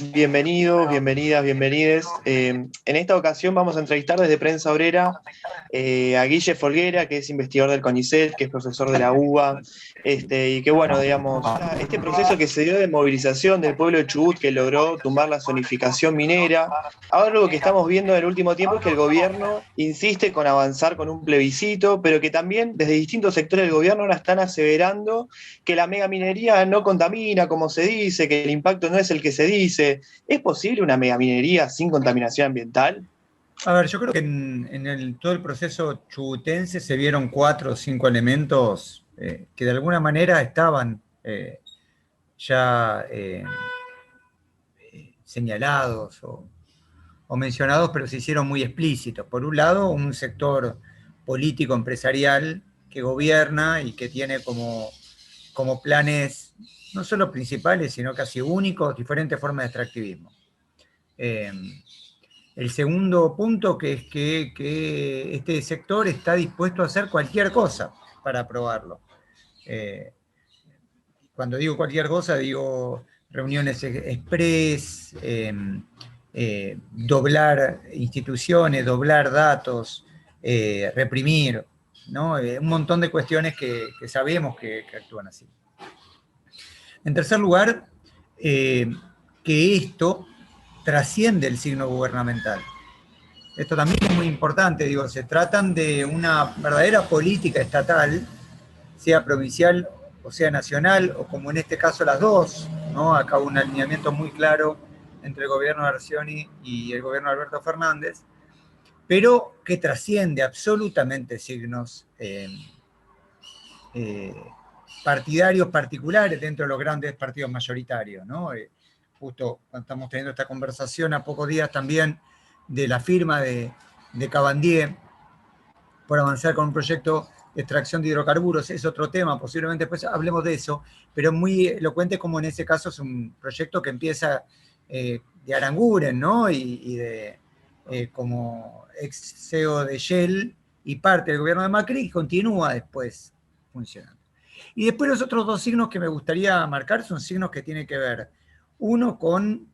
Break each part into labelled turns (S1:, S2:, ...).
S1: Bienvenidos, bienvenidas, bienvenides. En esta ocasión vamos a entrevistar desde Prensa Obrera a Guille Folguera, que es investigador del CONICET, que es profesor de la UBA, y que bueno, digamos, este proceso que se dio de movilización del pueblo de Chubut que logró tumbar la zonificación minera. Ahora lo que estamos viendo en el último tiempo es que el gobierno insiste con avanzar con un plebiscito, pero que también desde distintos sectores del gobierno ahora están aseverando que la megaminería no contamina, como se dice, que el impacto no es el que se dice. ¿Es posible una megaminería sin contaminación ambiental?
S2: A ver, yo creo que todo el proceso chubutense se vieron 4 o 5 elementos que de alguna manera estaban ya señalados o mencionados, pero se hicieron muy explícitos. Por un lado, un sector político empresarial que gobierna y que tiene como planes no solo principales, sino casi únicos, diferentes formas de extractivismo. El segundo punto que es que este sector está dispuesto a hacer cualquier cosa para aprobarlo. Cuando digo cualquier cosa, digo reuniones express, doblar instituciones, doblar datos, reprimir, ¿no? Un montón de cuestiones que sabemos que actúan así. En tercer lugar, que esto trasciende el signo gubernamental. Esto también es muy importante, digo, se tratan de una verdadera política estatal, sea provincial o sea nacional, o como en este caso las dos, ¿no? Acá hubo un alineamiento muy claro entre el gobierno de Arcioni y el gobierno de Alberto Fernández, pero que trasciende absolutamente signos partidarios particulares dentro de los grandes partidos mayoritarios, ¿no? Justo cuando estamos teniendo esta conversación a pocos días también de la firma de Cabandier por avanzar con un proyecto de extracción de hidrocarburos, es otro tema, posiblemente después hablemos de eso, pero muy elocuente como en ese caso es un proyecto que empieza de Aranguren, ¿no? Y de como ex CEO de Shell y parte del gobierno de Macri y continúa después funcionando. Y después los otros dos signos que me gustaría marcar son signos que tienen que ver, uno con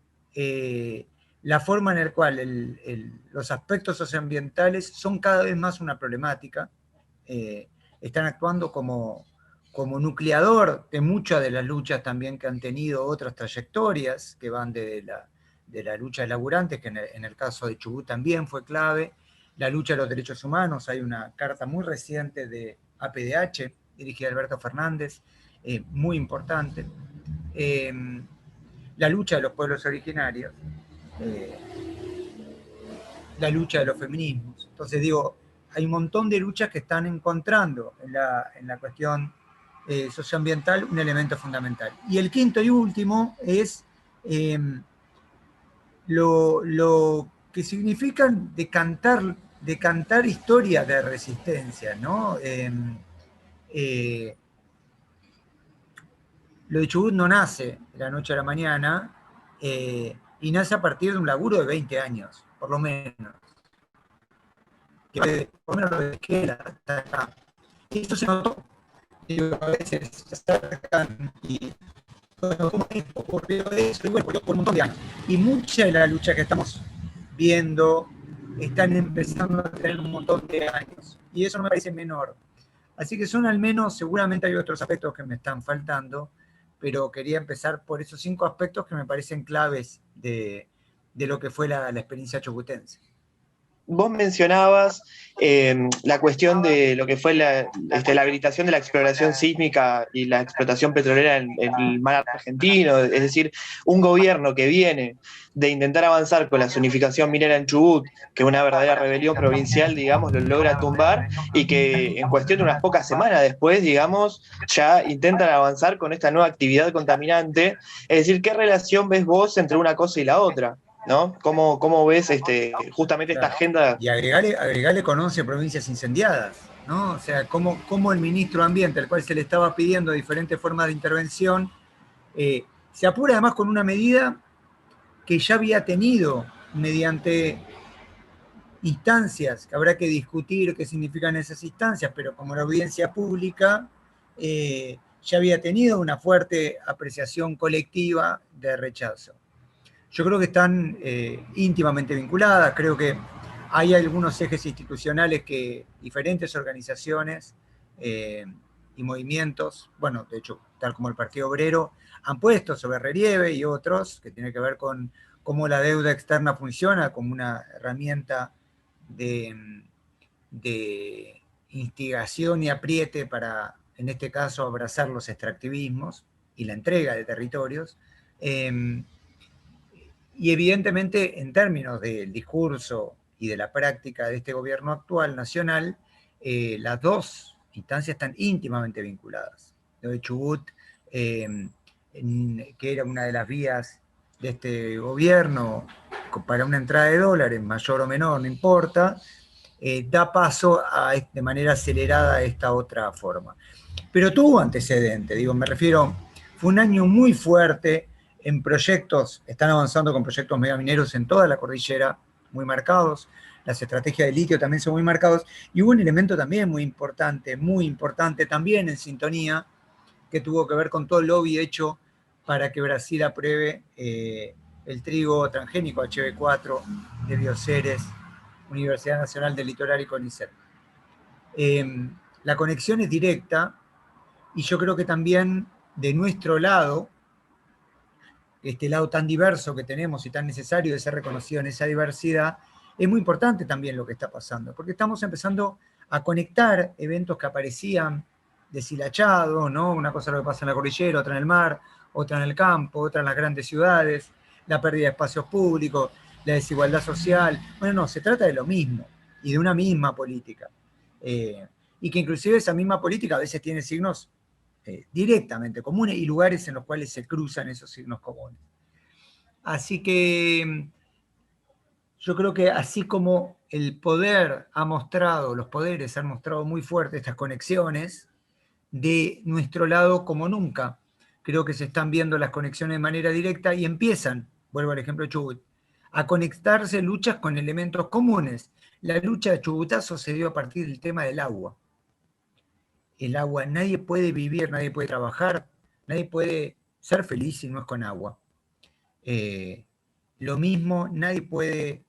S2: la forma en la cual los aspectos socioambientales son cada vez más una problemática, están actuando como nucleador de muchas de las luchas también que han tenido otras trayectorias, que van de la lucha de laburantes, que en el caso de Chubut también fue clave, la lucha de los derechos humanos, hay una carta muy reciente de APDH, dirigida a Alberto Fernández, muy importante, la lucha de los pueblos originarios, eh, la lucha de los feminismos. Entonces digo, hay un montón de luchas que están encontrando en la cuestión socioambiental un elemento fundamental. Y el quinto y último es lo que significan decantar historias de resistencia, ¿no? Lo de Chubut no nace de la noche a la mañana y nace a partir de un laburo de 20 años, por lo menos. Que por lo menos lo de Esquela hasta acá. Y eso se notó. Digo, a veces se acercan y bueno, ¿cómo ocurrió eso? Y bueno, por un montón de años. Y mucha de la lucha que estamos viendo están empezando a tener un montón de años. Y eso no me parece menor. Así que son al menos, seguramente hay otros aspectos que me están faltando, pero quería empezar por esos 5 aspectos que me parecen claves de lo que fue la experiencia chubutense.
S1: Vos mencionabas la cuestión de lo que fue la habilitación de la exploración sísmica y la explotación petrolera en el mar argentino, es decir, un gobierno que viene de intentar avanzar con la zonificación minera en Chubut, que es una verdadera rebelión provincial, digamos, lo logra tumbar y que en cuestión de unas pocas semanas después, digamos, ya intentan avanzar con esta nueva actividad contaminante. Es decir, ¿qué relación ves vos entre una cosa y la otra? ¿No? ¿Cómo ves justamente esta
S2: Claro.
S1: agenda?
S2: Y agregarle con 11 provincias incendiadas, ¿no? O sea, cómo el ministro de Ambiente, al cual se le estaba pidiendo diferentes formas de intervención, se apura además con una medida que ya había tenido mediante instancias, que habrá que discutir qué significan esas instancias, pero como la audiencia pública ya había tenido una fuerte apreciación colectiva de rechazo. Yo creo que están íntimamente vinculadas, creo que hay algunos ejes institucionales que diferentes organizaciones y movimientos, bueno, de hecho, tal como el Partido Obrero, han puesto sobre relieve y otros, que tienen que ver con cómo la deuda externa funciona como una herramienta de instigación y apriete para, en este caso, abrazar los extractivismos y la entrega de territorios. Y evidentemente, en términos del discurso y de la práctica de este gobierno actual nacional, las dos instancias están íntimamente vinculadas. Lo de Chubut, que era una de las vías de este gobierno para una entrada de dólares, mayor o menor, no importa, da paso de manera acelerada a esta otra forma. Pero tuvo antecedentes, digo, me refiero, fue un año muy fuerte en proyectos, están avanzando con proyectos megamineros en toda la cordillera, muy marcados, las estrategias de litio también son muy marcados, y hubo un elemento también muy importante también en sintonía, que tuvo que ver con todo el lobby hecho para que Brasil apruebe el trigo transgénico HB4 de Bioceres, Universidad Nacional del Litoral y CONICET. La conexión es directa, y yo creo que también de nuestro lado, este lado tan diverso que tenemos y tan necesario de ser reconocido en esa diversidad, es muy importante también lo que está pasando, porque estamos empezando a conectar eventos que aparecían deshilachados, ¿no? Una cosa es lo que pasa en la cordillera, otra en el mar, otra en el campo, otra en las grandes ciudades, la pérdida de espacios públicos, la desigualdad social. Bueno, no, se trata de lo mismo y de una misma política. Y que inclusive esa misma política a veces tiene signos directamente comunes y lugares en los cuales se cruzan esos signos comunes. Así que yo creo que así como el poder ha mostrado, los poderes han mostrado muy fuerte estas conexiones, de nuestro lado como nunca. Creo que se están viendo las conexiones de manera directa y empiezan, vuelvo al ejemplo de Chubut, a conectarse luchas con elementos comunes. La lucha de Chubutazo se dio a partir del tema del agua. El agua, nadie puede vivir, nadie puede trabajar, nadie puede ser feliz si no es con agua. Lo mismo, nadie puede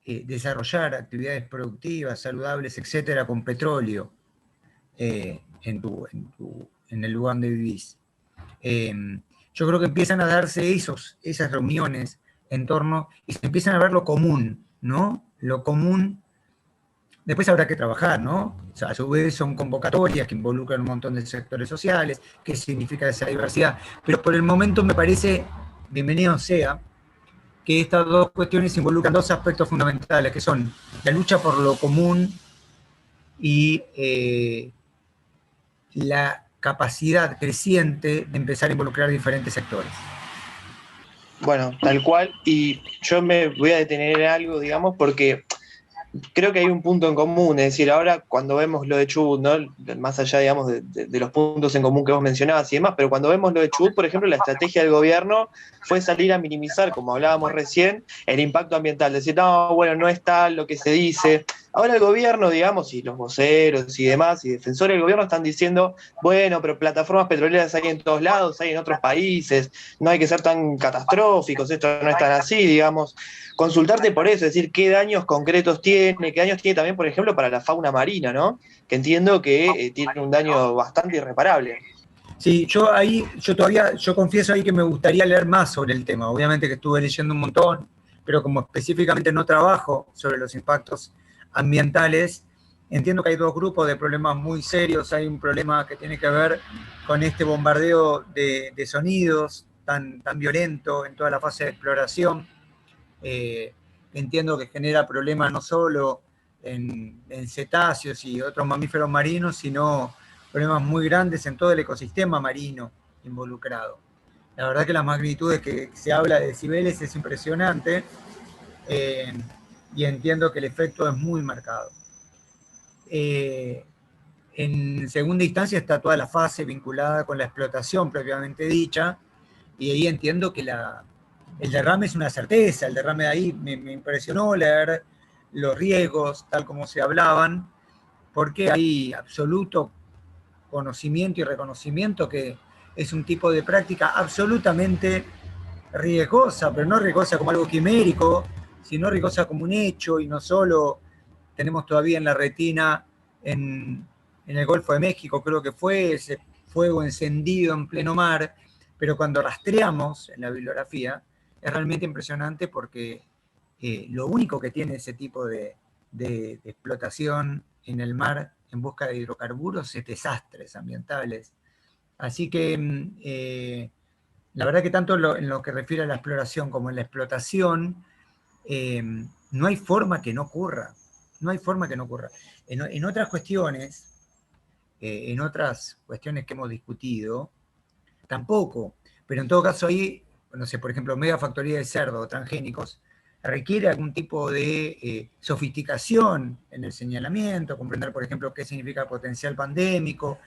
S2: desarrollar actividades productivas, saludables, etcétera, con petróleo en el lugar donde vivís. Yo creo que empiezan a darse esas reuniones en torno, y se empiezan a ver lo común, ¿no? Lo común. Después habrá que trabajar, ¿no? O sea, a su vez son convocatorias que involucran un montón de sectores sociales, qué significa esa diversidad. Pero por el momento me parece, bienvenido sea, que estas dos cuestiones involucran dos aspectos fundamentales, que son la lucha por lo común y la capacidad creciente de empezar a involucrar diferentes sectores.
S1: Bueno, tal cual, y yo me voy a detener en algo, digamos, porque creo que hay un punto en común, es decir, ahora cuando vemos lo de Chubut, ¿no? Más allá, digamos, de los puntos en común que vos mencionabas y demás, pero cuando vemos lo de Chubut, por ejemplo, la estrategia del gobierno fue salir a minimizar, como hablábamos recién, el impacto ambiental, decir, no, bueno, no es tal lo que se dice. Ahora el gobierno, digamos, y los voceros y demás, y defensores del gobierno están diciendo, bueno, pero plataformas petroleras hay en todos lados, hay en otros países, no hay que ser tan catastróficos, esto no es tan así, digamos. Consultarte por eso, es decir, qué daños concretos tiene, qué daños tiene también, por ejemplo, para la fauna marina, ¿no? Que entiendo que tiene un daño bastante irreparable.
S2: Sí, yo confieso ahí que me gustaría leer más sobre el tema. Obviamente que estuve leyendo un montón, pero como específicamente no trabajo sobre los impactos ambientales, entiendo que hay dos grupos de problemas muy serios. Hay un problema que tiene que ver con este bombardeo de sonidos tan violento en toda la fase de exploración. Entiendo que genera problemas no solo en cetáceos y otros mamíferos marinos, sino problemas muy grandes en todo el ecosistema marino involucrado. La verdad que las magnitudes que se habla de decibeles es impresionante, y entiendo que el efecto es muy marcado. En segunda instancia está toda la fase vinculada con la explotación propiamente dicha, y ahí entiendo que el derrame es una certeza. El derrame de ahí me impresionó leer los riesgos tal como se hablaban, porque hay absoluto conocimiento y reconocimiento que es un tipo de práctica absolutamente riesgosa, pero no riesgosa como algo quimérico, sino riesgosa como un hecho, y no solo tenemos todavía en la retina en el Golfo de México, creo que fue ese fuego encendido en pleno mar, pero cuando rastreamos en la bibliografía es realmente impresionante porque lo único que tiene ese tipo de explotación en el mar en busca de hidrocarburos es desastres ambientales. Así que la verdad que tanto en lo que refiere a la exploración como en la explotación, eh, no hay forma que no ocurra. No hay forma que no ocurra. En otras cuestiones, que hemos discutido, tampoco. Pero en todo caso ahí, no sé, por ejemplo, megafactoría de cerdo o transgénicos, requiere algún tipo de sofisticación en el señalamiento, comprender, por ejemplo, qué significa potencial pandémico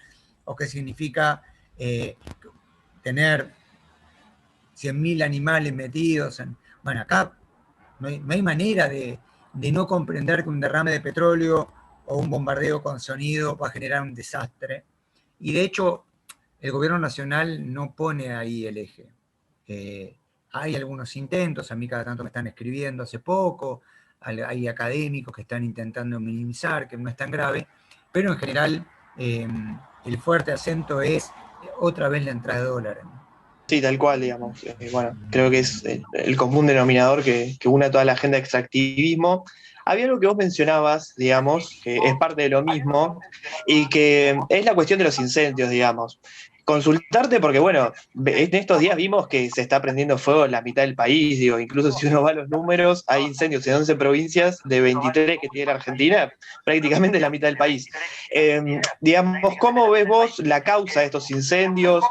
S2: o qué significa tener 100.000 animales metidos. Bueno, acá no hay manera de no comprender que un derrame de petróleo o un bombardeo con sonido va a generar un desastre. Y de hecho, el gobierno nacional no pone ahí el eje. Hay algunos intentos, a mí cada tanto me están escribiendo hace poco, hay académicos que están intentando minimizar, que no es tan grave, pero en general el fuerte acento es otra vez la entrada de dólares.
S1: Sí, tal cual, digamos. Bueno, creo que es el común denominador que une a toda la agenda de extractivismo. Había algo que vos mencionabas, digamos, que es parte de lo mismo, y que es la cuestión de los incendios, digamos. Consultarte porque, bueno, en estos días vimos que se está prendiendo fuego en la mitad del país, digo, incluso si uno va a los números, hay incendios en 11 provincias de 23 que tiene la Argentina, prácticamente la mitad del país. Digamos, ¿cómo ves vos la causa de estos incendios?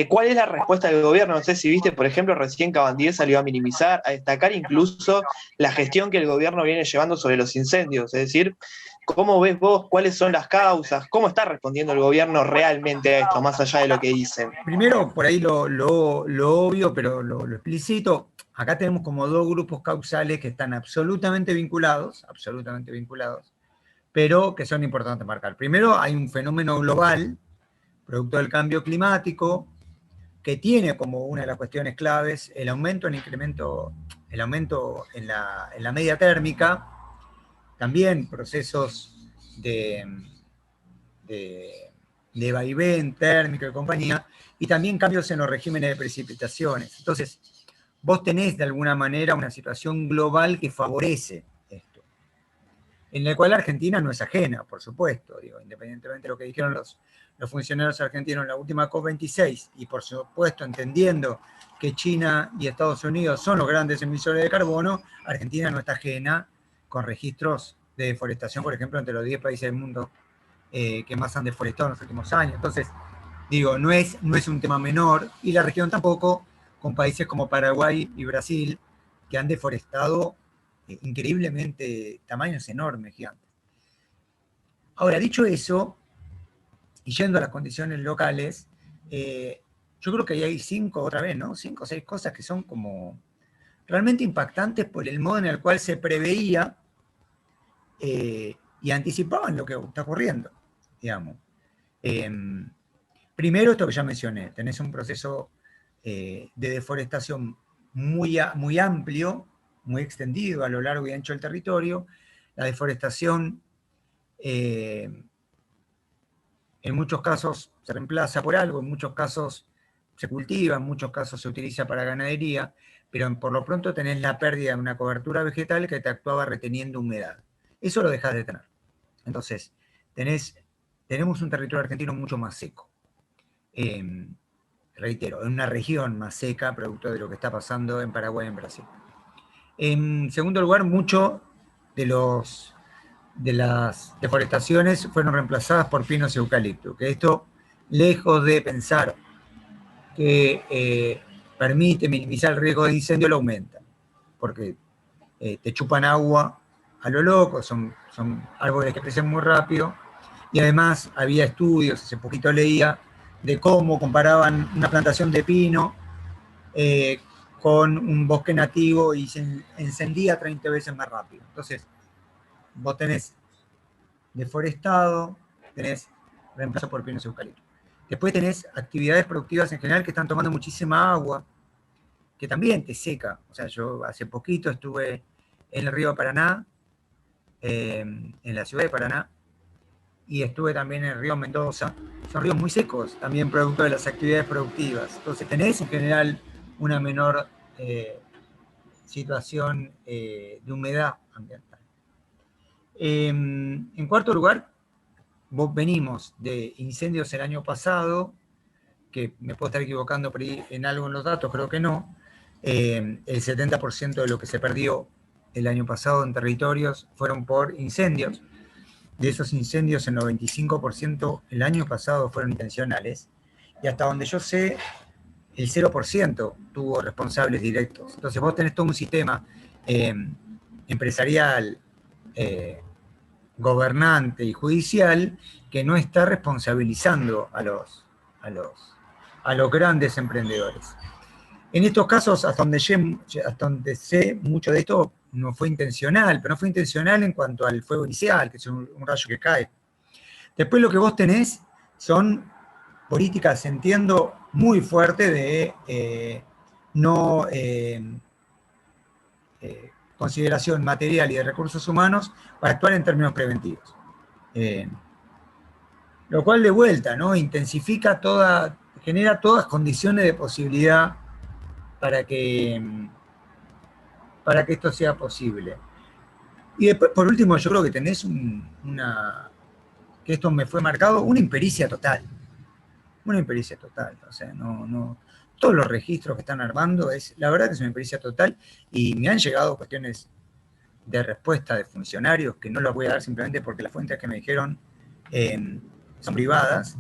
S1: ¿Cuál es la respuesta del gobierno? No sé si viste, por ejemplo, recién Cabandier salió a minimizar, a destacar incluso la gestión que el gobierno viene llevando sobre los incendios. Es decir, ¿cómo ves vos? ¿Cuáles son las causas? ¿Cómo está respondiendo el gobierno realmente a esto, más allá de lo que dicen?
S2: Primero, por ahí lo obvio, pero lo explícito. Acá tenemos como dos grupos causales que están absolutamente vinculados, pero que son importantes marcar. Primero, hay un fenómeno global, producto del cambio climático, que tiene como una de las cuestiones claves el aumento en la media térmica, también procesos de, de, de vaivén térmico y compañía, y también cambios en los regímenes de precipitaciones. Entonces, vos tenés de alguna manera una situación global que favorece esto, en la cual Argentina no es ajena, por supuesto, digo, independientemente de lo que dijeron los funcionarios argentinos en la última COP26, y por supuesto entendiendo que China y Estados Unidos son los grandes emisores de carbono, Argentina no está ajena con registros de deforestación, por ejemplo, entre los 10 países del mundo que más han deforestado en los últimos años. Entonces, digo, no es un tema menor, y la región tampoco, con países como Paraguay y Brasil, que han deforestado increíblemente tamaños enormes, gigantes. Ahora, dicho eso, y yendo a las condiciones locales, yo creo que ahí hay otra vez, ¿no? 5 o 6 cosas que son como realmente impactantes por el modo en el cual se preveía y anticipaban lo que está ocurriendo, digamos. Eh, Primero, esto que ya mencioné, tenés un proceso de deforestación muy amplio, muy extendido a lo largo y ancho del territorio. La deforestación en muchos casos se reemplaza por algo, en muchos casos se cultiva, en muchos casos se utiliza para ganadería, pero por lo pronto tenés la pérdida de una cobertura vegetal que te actuaba reteniendo humedad. Eso lo dejás de tener. Entonces, tenemos un territorio argentino mucho más seco. Reitero, en una región más seca, producto de lo que está pasando en Paraguay y en Brasil. En segundo lugar, mucho de las deforestaciones fueron reemplazadas por pinos y eucaliptos, que esto, lejos de pensar que permite minimizar el riesgo de incendio, lo aumenta, porque te chupan agua a lo loco, son árboles que crecen muy rápido, y además había estudios, hace poquito leía, de cómo comparaban una plantación de pino eh, con un bosque nativo y se encendía 30 veces más rápido. Entonces, vos tenés deforestado, tenés reemplazo por pinos eucaliptos. Después tenés actividades productivas en general que están tomando muchísima agua, que también te seca. O sea, yo hace poquito estuve en el río Paraná, en la ciudad de Paraná, y estuve también en el río Mendoza. Son ríos muy secos, también producto de las actividades productivas. Entonces tenés en general una menor situación de humedad ambiental. En cuarto lugar, venimos de incendios el año pasado, que me puedo estar equivocando por ahí en algo en los datos, creo que no. El 70% de lo que se perdió el año pasado en territorios fueron por incendios. De esos incendios, el 95% el año pasado fueron intencionales. Y hasta donde yo sé, el 0% tuvo responsables directos. Entonces vos tenés todo un sistema empresarial, gobernante y judicial que no está responsabilizando a los grandes emprendedores. En estos casos, hasta donde sé, mucho de esto no fue intencional, pero no fue intencional en cuanto al fuego inicial, que es un rayo que cae. Después lo que vos tenés son políticas, entiendo, muy fuertes de no consideración material y de recursos humanos para actuar en términos preventivos. Lo cual de vuelta, ¿no? Genera todas condiciones de posibilidad para que esto sea posible. Y después, por último, yo creo que tenés que esto me fue marcado, una impericia total. Una impericia total. O sea, no, todos los registros que están armando, la verdad que es una impericia total, y me han llegado cuestiones de respuesta de funcionarios que no las voy a dar simplemente porque las fuentes que me dijeron son privadas,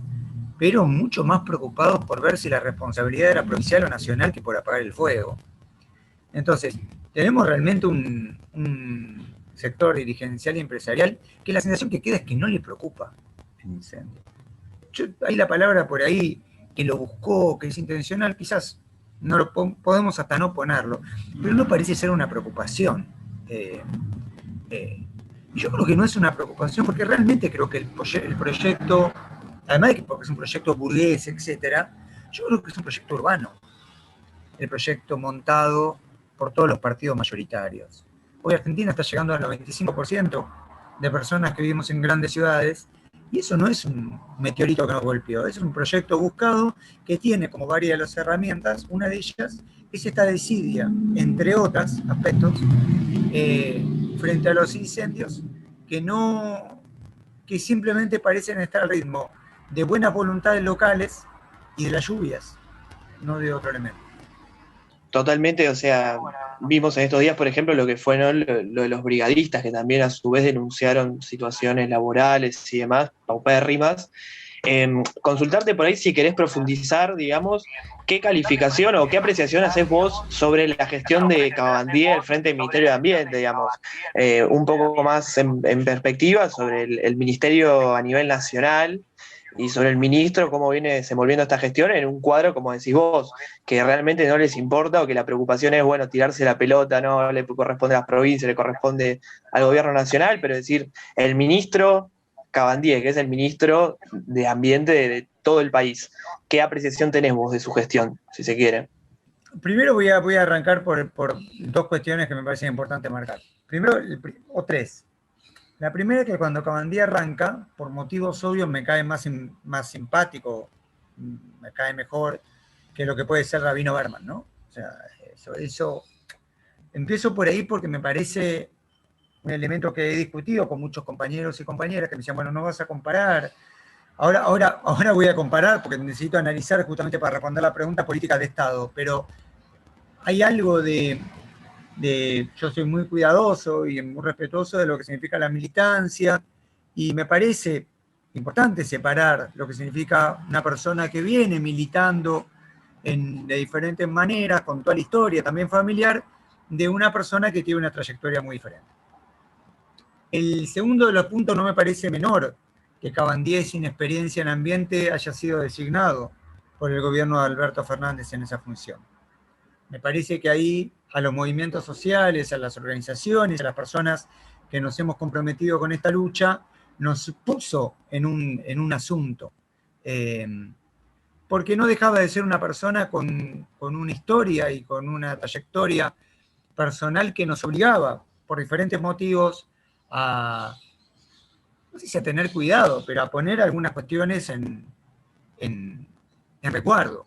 S2: pero mucho más preocupados por ver si la responsabilidad era provincial o nacional que por apagar el fuego. Entonces, tenemos realmente un sector dirigencial y empresarial que la sensación que queda es que no le preocupa el incendio. Hay la palabra por ahí que lo buscó, que es intencional, quizás no lo podemos hasta no ponerlo, pero no parece ser una preocupación. Yo creo que no es una preocupación porque realmente creo que el proyecto, además de que porque es un proyecto burgués, etcétera, yo creo que es un proyecto urbano, el proyecto montado por todos los partidos mayoritarios. Hoy Argentina está llegando al 95% de personas que vivimos en grandes ciudades, y eso no es un meteorito que nos golpeó, es un proyecto buscado que tiene como varias de las herramientas, una de ellas es esta desidia, entre otros aspectos, frente a los incendios que simplemente parecen estar al ritmo de buenas voluntades locales y de las lluvias, no de otro elemento.
S1: Totalmente, o sea, vimos en estos días, por ejemplo, lo que fue, ¿no?, lo de los brigadistas, que también a su vez denunciaron situaciones laborales y demás, paupérrimas. Consultarte por ahí si querés profundizar, digamos, qué calificación o qué apreciación haces vos sobre la gestión de Cabandier al frente del Ministerio de Ambiente, digamos, un poco más en perspectiva sobre el ministerio a nivel nacional y sobre el ministro, cómo viene desenvolviendo esta gestión en un cuadro, como decís vos, que realmente no les importa o que la preocupación es, bueno, tirarse la pelota, no le corresponde a las provincias, le corresponde al gobierno nacional, pero es decir, el ministro Cabandier, que es el ministro de Ambiente de todo el país. ¿Qué apreciación tenés vos de su gestión, si se quiere?
S2: Primero voy a arrancar por dos cuestiones que me parecen importantes marcar. Primero, o tres. La primera es que cuando Cabandier arranca, por motivos obvios me cae más simpático, me cae mejor que lo que puede ser Rabino Berman, ¿no? O sea, eso empiezo por ahí porque me parece un elemento que he discutido con muchos compañeros y compañeras que me decían, bueno, no vas a comparar. Ahora voy a comparar porque necesito analizar justamente para responder la pregunta política de Estado, pero hay algo yo soy muy cuidadoso y muy respetuoso de lo que significa la militancia, y me parece importante separar lo que significa una persona que viene militando de diferentes maneras, con toda la historia también familiar, de una persona que tiene una trayectoria muy diferente. El segundo de los puntos no me parece menor, que Cabandier, sin experiencia en ambiente, haya sido designado por el gobierno de Alberto Fernández en esa función. Me parece que ahí a los movimientos sociales, a las organizaciones, a las personas que nos hemos comprometido con esta lucha, nos puso en un asunto. porque no dejaba de ser una persona con una historia y con una trayectoria personal que nos obligaba, por diferentes motivos, no sé si a tener cuidado, pero a poner algunas cuestiones en recuerdo.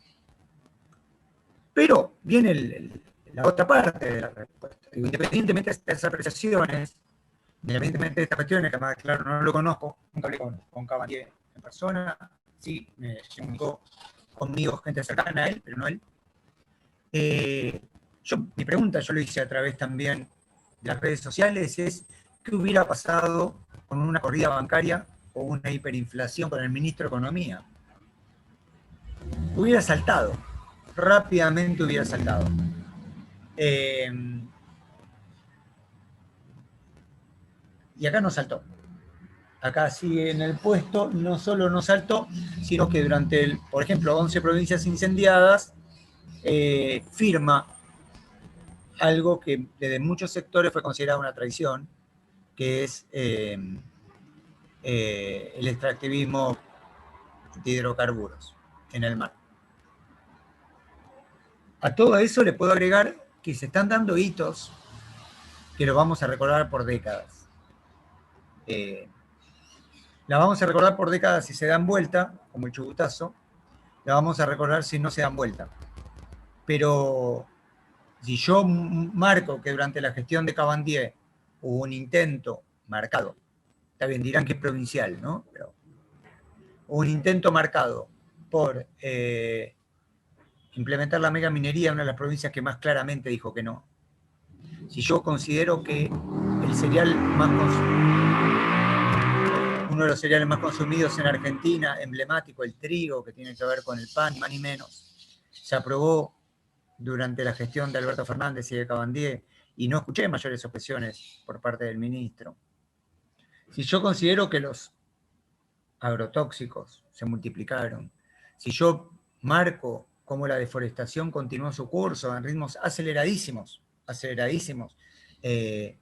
S2: Pero viene la otra parte de la respuesta. Independientemente de estas apreciaciones, independientemente de estas cuestiones, que además, claro, no lo conozco, nunca hablé con Cabandier en persona, sí, me comunicó conmigo gente cercana a él, pero no él. Mi pregunta, yo lo hice a través también de las redes sociales, es ¿qué hubiera pasado con una corrida bancaria o una hiperinflación con el ministro de Economía? Hubiera saltado, rápidamente hubiera saltado. Y acá no saltó. Acá sigue en el puesto, no solo no saltó, sino que durante, por ejemplo, 11 provincias incendiadas, firma algo que desde muchos sectores fue considerado una traición, que es el extractivismo de hidrocarburos en el mar. A todo eso le puedo agregar que se están dando hitos que lo vamos a recordar por décadas. La vamos a recordar por décadas si se dan vuelta, como el Chubutazo, la vamos a recordar si no se dan vuelta. Pero si yo marco que durante la gestión de Cabandier hubo un intento marcado, está bien, dirán que es provincial, ¿no? Pero hubo un intento marcado por implementar la megaminería en una de las provincias que más claramente dijo que no. Si yo considero que el cereal más uno de los cereales más consumidos en Argentina, emblemático, el trigo, que tiene que ver con el pan, más ni menos, se aprobó durante la gestión de Alberto Fernández y de Cabandier, y no escuché mayores objeciones por parte del ministro. Si yo considero que los agrotóxicos se multiplicaron, si yo marco cómo la deforestación continuó su curso en ritmos aceleradísimos,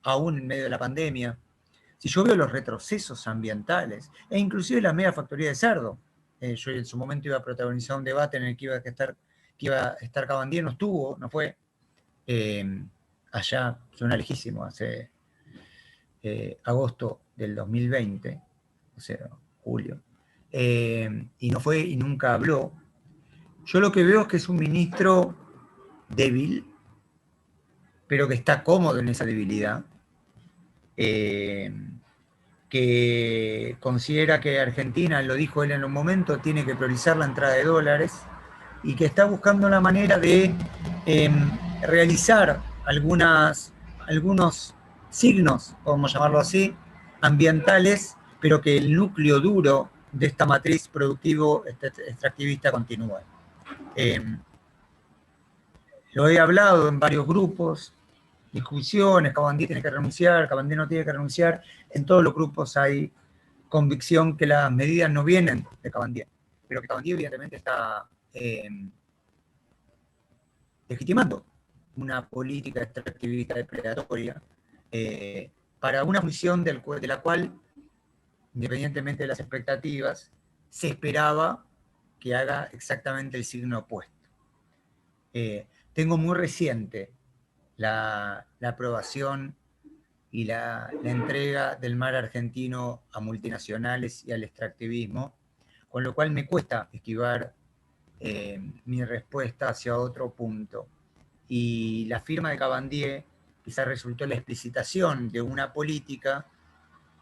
S2: aún en medio de la pandemia, si yo veo los retrocesos ambientales, e inclusive la megafactoría de cerdo, yo en su momento iba a protagonizar un debate en el que iba a estar Cabandier, no estuvo, no fue, allá suena lejísimo, hace agosto del 2020, o sea, julio, y no fue y nunca habló. Yo lo que veo es que es un ministro débil, pero que está cómodo en esa debilidad, que considera que Argentina, lo dijo él en un momento, tiene que priorizar la entrada de dólares y que está buscando la manera de realizar algunos signos, podemos llamarlo así, ambientales, pero que el núcleo duro de esta matriz productivo extractivista continúe. Lo he hablado en varios grupos, discusiones, Cabandier tiene que renunciar, Cabandier no tiene que renunciar. En todos los grupos hay convicción que las medidas no vienen de Cabandier, pero que Cabandier evidentemente está legitimando una política extractivista depredatoria para una función de la cual, independientemente de las expectativas, se esperaba que haga exactamente el signo opuesto. Tengo muy reciente la aprobación y la entrega del mar argentino a multinacionales y al extractivismo, con lo cual me cuesta esquivar mi respuesta hacia otro punto. Y la firma de Cabandier quizás resultó la explicitación de una política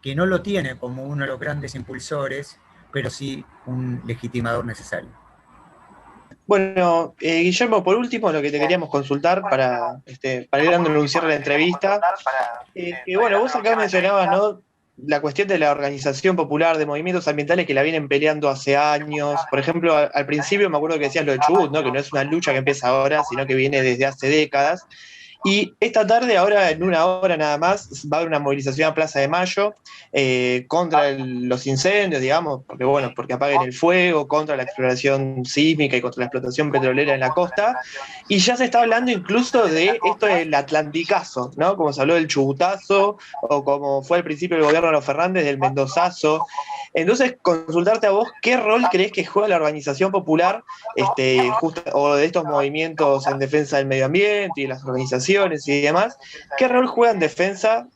S2: que no lo tiene como uno de los grandes impulsores, pero sí un legitimador necesario.
S1: Bueno, Guillermo, por último, lo que te queríamos consultar para ir dándole un cierre a la entrevista, que bueno, vos acá mencionabas, ¿no?, la cuestión de la organización popular de movimientos ambientales que la vienen peleando hace años. Por ejemplo, al principio me acuerdo que decías lo de Chubut, ¿no?, que no es una lucha que empieza ahora, sino que viene desde hace décadas. Y esta tarde, ahora en una hora nada más, va a haber una movilización a Plaza de Mayo contra los incendios, digamos, porque bueno, porque apaguen el fuego, contra la exploración sísmica y contra la explotación petrolera en la costa. Y ya se está hablando incluso de esto del Atlanticazo, ¿no? Como se habló del Chubutazo, o como fue al principio el gobierno de los Fernández, del Mendozazo. Entonces, consultarte a vos, ¿qué rol crees que juega la organización popular o de estos movimientos en defensa del medio ambiente y las organizaciones y demás? ¿Qué rol juega en defensa,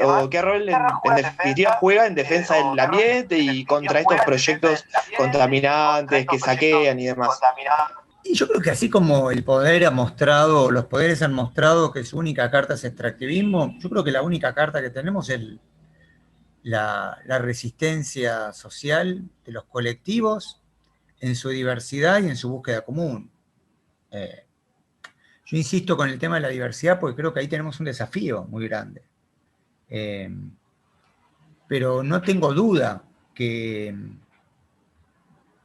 S1: o qué rol en definitiva juega en defensa del ambiente y contra estos proyectos contaminantes que saquean y demás?
S2: Y yo creo que así como el poder ha mostrado, los poderes han mostrado que su única carta es extractivismo, yo creo que la única carta que tenemos es la resistencia social de los colectivos en su diversidad y en su búsqueda común. Yo insisto con el tema de la diversidad porque creo que ahí tenemos un desafío muy grande. Pero no tengo duda que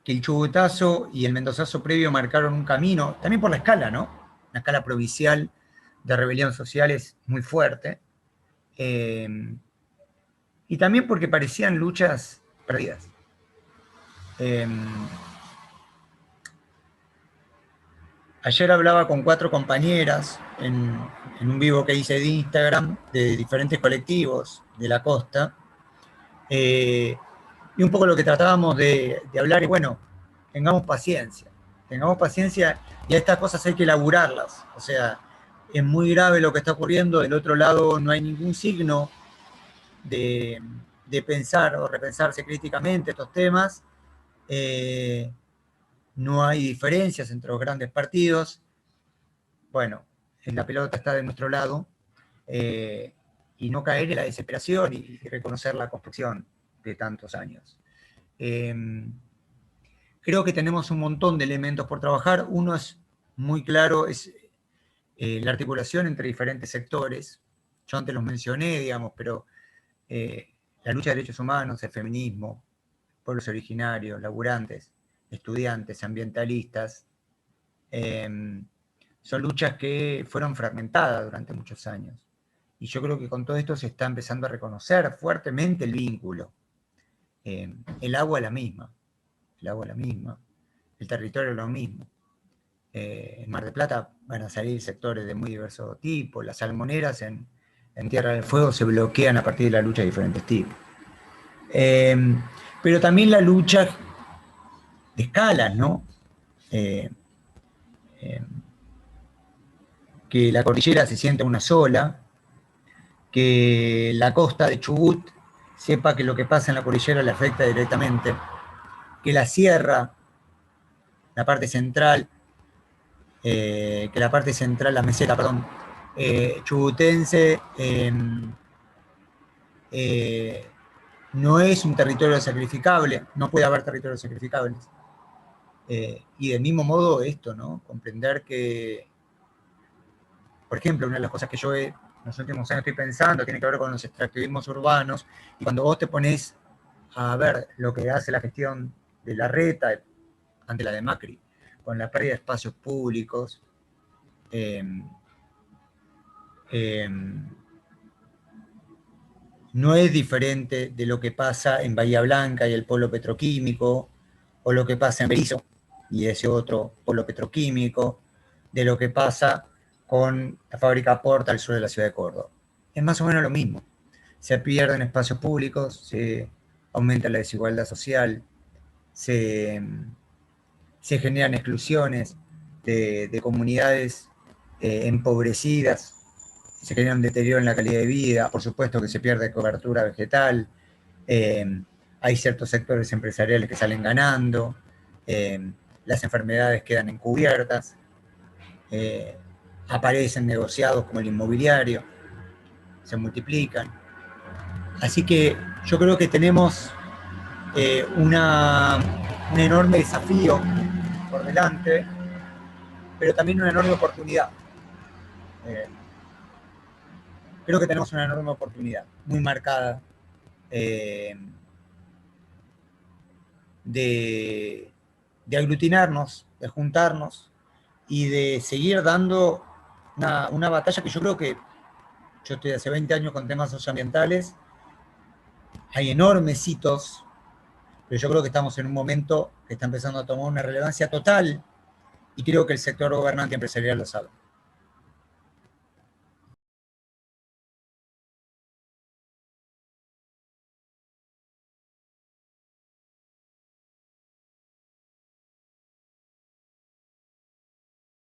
S2: el Chubutazo y el Mendozazo previo marcaron un camino, también por la escala, ¿no? Una escala provincial de rebelión social es muy fuerte. Y también porque parecían luchas perdidas. Ayer hablaba con 4 compañeras en un vivo que hice de Instagram de diferentes colectivos de la costa. Y un poco lo que tratábamos de hablar, y bueno, tengamos paciencia y a estas cosas hay que elaborarlas. O sea, es muy grave lo que está ocurriendo, del otro lado no hay ningún signo de pensar o repensarse críticamente estos temas. No hay diferencias entre los grandes partidos. Bueno, la pelota está de nuestro lado, y no caer en la desesperación y reconocer la construcción de tantos años. Creo que tenemos un montón de elementos por trabajar. Uno es muy claro, es la articulación entre diferentes sectores. Yo antes los mencioné, digamos, pero la lucha de derechos humanos, el feminismo, pueblos originarios, laburantes, estudiantes, ambientalistas, son luchas que fueron fragmentadas durante muchos años. Y yo creo que con todo esto se está empezando a reconocer fuertemente el vínculo. El agua es la misma, el territorio es lo mismo. En Mar del Plata van a salir sectores de muy diverso tipo, las salmoneras en Tierra del Fuego se bloquean a partir de la lucha de diferentes tipos. Pero también la lucha de escalas, ¿no? Que la cordillera se sienta una sola, que la costa de Chubut sepa que lo que pasa en la cordillera le afecta directamente, que la sierra, la parte central, la meseta, perdón, chubutense, no es un territorio sacrificable, no puede haber territorios sacrificables. Y del mismo modo esto, ¿no? Comprender que, por ejemplo, una de las cosas que yo en los últimos años estoy pensando tiene que ver con los extractivismos urbanos, y cuando vos te pones a ver lo que hace la gestión de Larreta ante la de Macri, con la pérdida de espacios públicos, no es diferente de lo que pasa en Bahía Blanca y el polo petroquímico, o lo que pasa en Berizo y ese otro polo petroquímico, de lo que pasa con la fábrica Porta al sur de la ciudad de Córdoba. Es más o menos lo mismo. Se pierden espacios públicos, se aumenta la desigualdad social, se generan exclusiones de comunidades empobrecidas, se genera un deterioro en la calidad de vida, por supuesto que se pierde cobertura vegetal, hay ciertos sectores empresariales que salen ganando, las enfermedades quedan encubiertas, aparecen negociados como el inmobiliario, se multiplican. Así que yo creo que tenemos un enorme desafío por delante, pero también una enorme oportunidad. Creo que tenemos una enorme oportunidad, muy marcada, de aglutinarnos, de juntarnos y de seguir dando una batalla que yo creo que, yo estoy hace 20 años con temas socioambientales, hay enormes hitos, pero yo creo que estamos en un momento que está empezando a tomar una relevancia total y creo que el sector gobernante empresarial lo sabe.